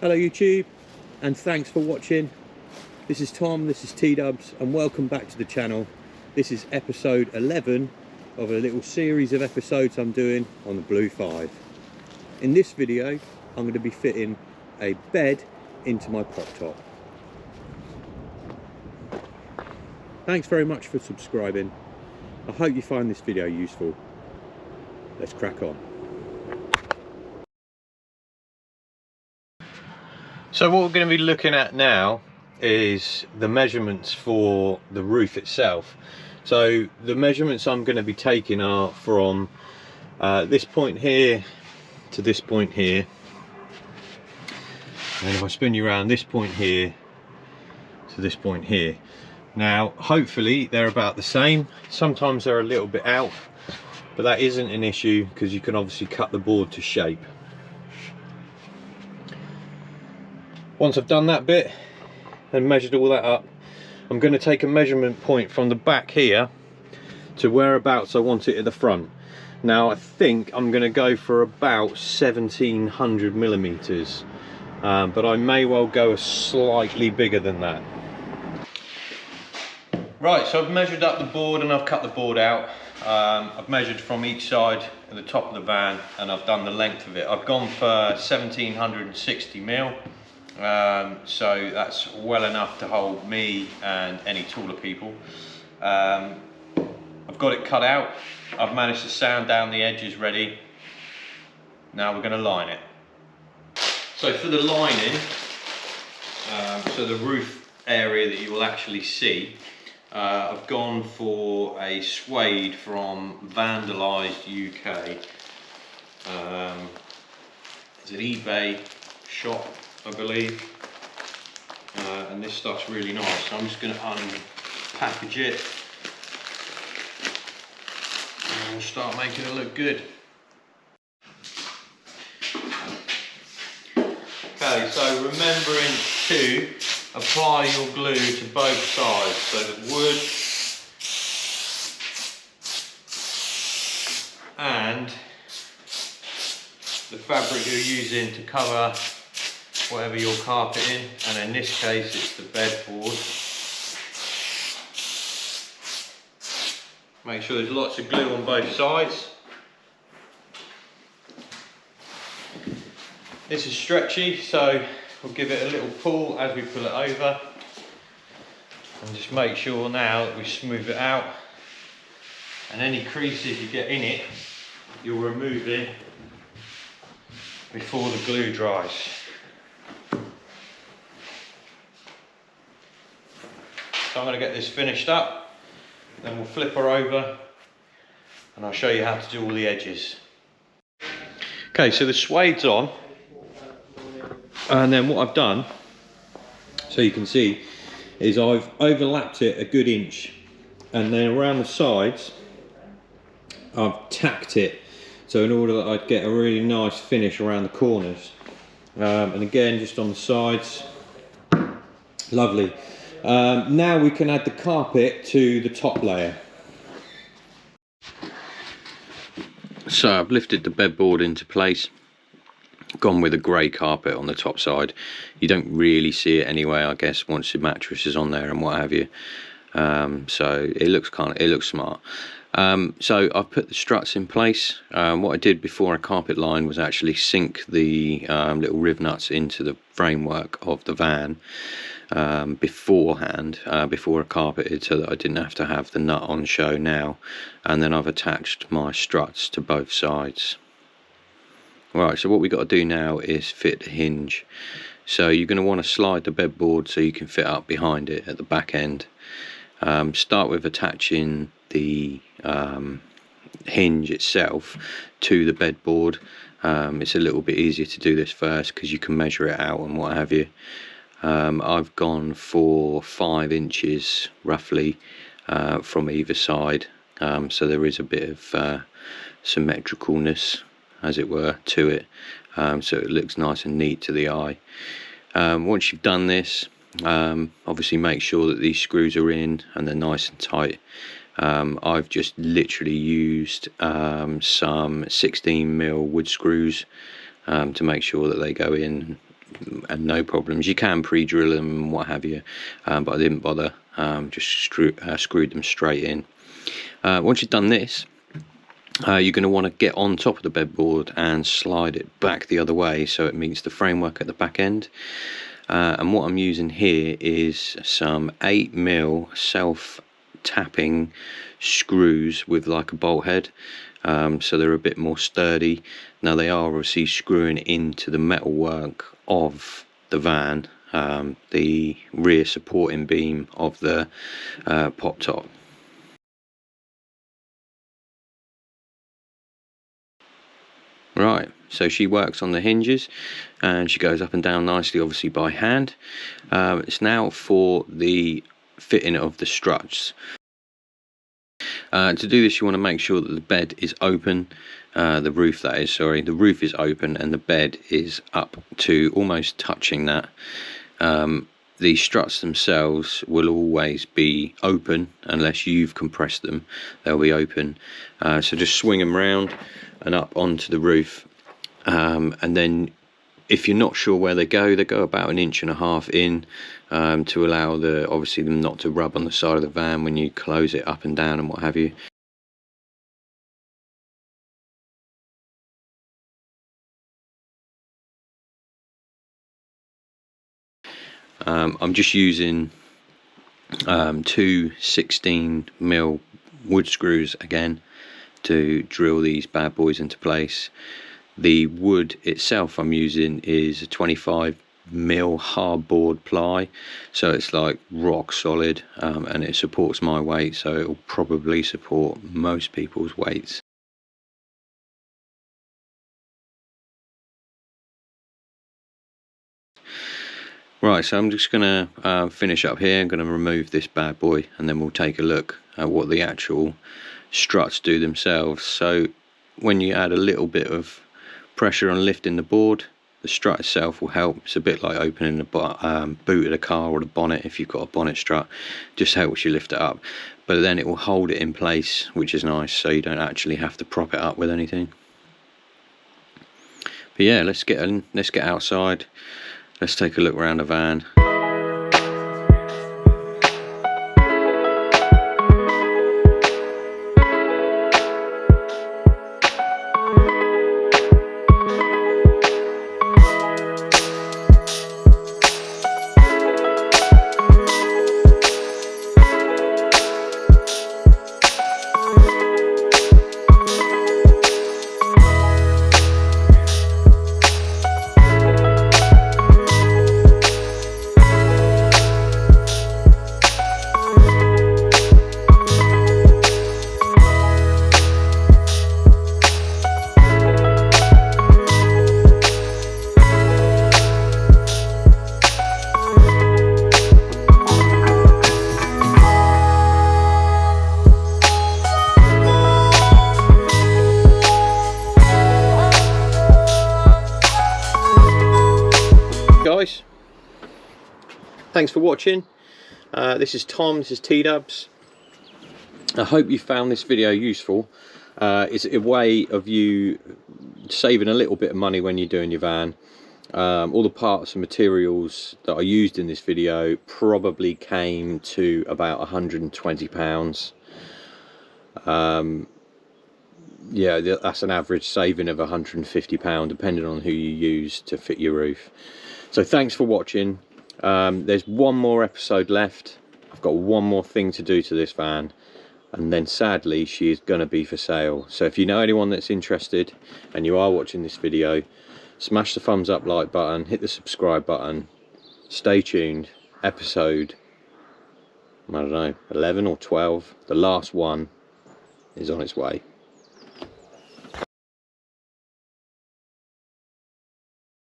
Hello YouTube, and thanks for watching. This is Tom, this is T-Dubs, and welcome back to the channel. This is episode 11 of a little series of episodes I'm doing on the Blue 5. In this video, I'm going to be fitting a bed into my pop top. Thanks very much for subscribing. I hope you find this video useful. Let's crack on. So what we're going to be looking at now is the measurements for the roof itself. So the measurements I'm going to be taking are from this point here to this point here, and if I spin you around, this point here to this point here. Now hopefully they're about the same. Sometimes they're a little bit out, but that isn't an issue because you can obviously cut the board to shape. Once I've done that bit and measured all that up, I'm going to take a measurement point from the back here to whereabouts I want it at the front. Now I think I'm going to go for about 1700 millimeters, but I may well go slightly bigger than that. Right, so I've measured up the board and I've cut the board out. I've measured from each side at the top of the van and I've done the length of it. I've gone for 1760 mil. So that's well enough to hold me and any taller people. I've got it cut out. I've managed to sand down the edges ready. Now we're going to line it. So for the lining, so the roof area that you will actually see, I've gone for a suede from Vandalised UK. It's an eBay shop, I believe, and this stuff's really nice. So I'm just going to unpackage it and start making it look good. Okay, so remembering to apply your glue to both sides, so the wood and the fabric you're using to cover whatever you're carpeting, and in this case it's the bedboard. Make sure there's lots of glue on both sides. This is stretchy, so we'll give it a little pull as we pull it over, and just make sure now that we smooth it out, and any creases you get in it you'll remove it before the glue dries. So I'm going to get this finished up, then we'll flip her over and I'll show you how to do all the edges. Okay, so the suede's on, and then what I've done, so you can see, is I've overlapped it a good inch, and then around the sides I've tacked it, so in order that I'd get a really nice finish around the corners, and again just on the sides. Lovely. Now we can add the carpet to the top layer. So I've lifted the bedboard into place, gone with a grey carpet on the top side. You don't really see it anyway, I guess, once the mattress is on there and what have you. So it looks smart. So I've put the struts in place. What I did before I carpet line was actually sink the little riv nuts into the framework of the van beforehand, before I carpeted, so that I didn't have to have the nut on show now. And then I've attached my struts to both sides. Right, so what we've got to do now is fit the hinge. So you're going to want to slide the bedboard so you can fit up behind it at the back end. Start with attaching the hinge itself to the bedboard. It's a little bit easier to do this first because you can measure it out and what have you. I've gone for 5 inches roughly from either side, so there is a bit of symmetricalness, as it were, to it, so it looks nice and neat to the eye. Once you've done this, obviously make sure that these screws are in and they're nice and tight. I've just literally used some 16mm wood screws to make sure that they go in and no problems. You can pre-drill them and what have you, but I didn't bother. Just screwed them straight in. Once you've done this, you're going to want to get on top of the bedboard and slide it back the other way so it meets the framework at the back end. And what I'm using here is some 8mm self-tapping screws with like a bolt head, so they're a bit more sturdy. Now they are obviously screwing into the metalwork of the van, the rear supporting beam of the pop top. Right, so she works on the hinges and she goes up and down nicely, obviously by hand. It's now for the fitting of the struts. To do this, you want to make sure that the bed is open, the roof that is, sorry, the roof is open and the bed is up to almost touching that. The struts themselves will always be open unless you've compressed them, they'll be open. So just swing them round and up onto the roof, and then if you're not sure where they go about 1.5 inches in, to allow obviously them not to rub on the side of the van when you close it up and down and what have you. I'm just using 2 16mm wood screws again to drill these bad boys into place. The wood itself I'm using is a 25mm hardboard ply, so it's like rock solid, and it supports my weight, so it will probably support most people's weights. Right, so I'm just going to finish up here. I'm going to remove this bad boy and then we'll take a look at what the actual struts do themselves. So when you add a little bit of pressure on lifting the board, the strut itself will help. It's a bit like opening the boot of the car or the bonnet if you've got a bonnet strut. Just helps you lift it up, but then it will hold it in place, which is nice, so you don't actually have to prop it up with anything. But yeah, let's get outside. Let's take a look around the van. Guys, thanks for watching. This is Tom, this is T-Dubs. I hope you found this video useful. It's a way of you saving a little bit of money when you're doing your van. All the parts and materials that I used in this video probably came to about £120. Yeah, that's an average saving of £150 depending on who you use to fit your roof. So thanks for watching. There's one more episode left. I've got one more thing to do to this van, and then sadly she is going to be for sale. So if you know anyone that's interested and you are watching this video, smash the thumbs up like button, hit the subscribe button, stay tuned. Episode, I don't know, 11 or 12, the last one is on its way.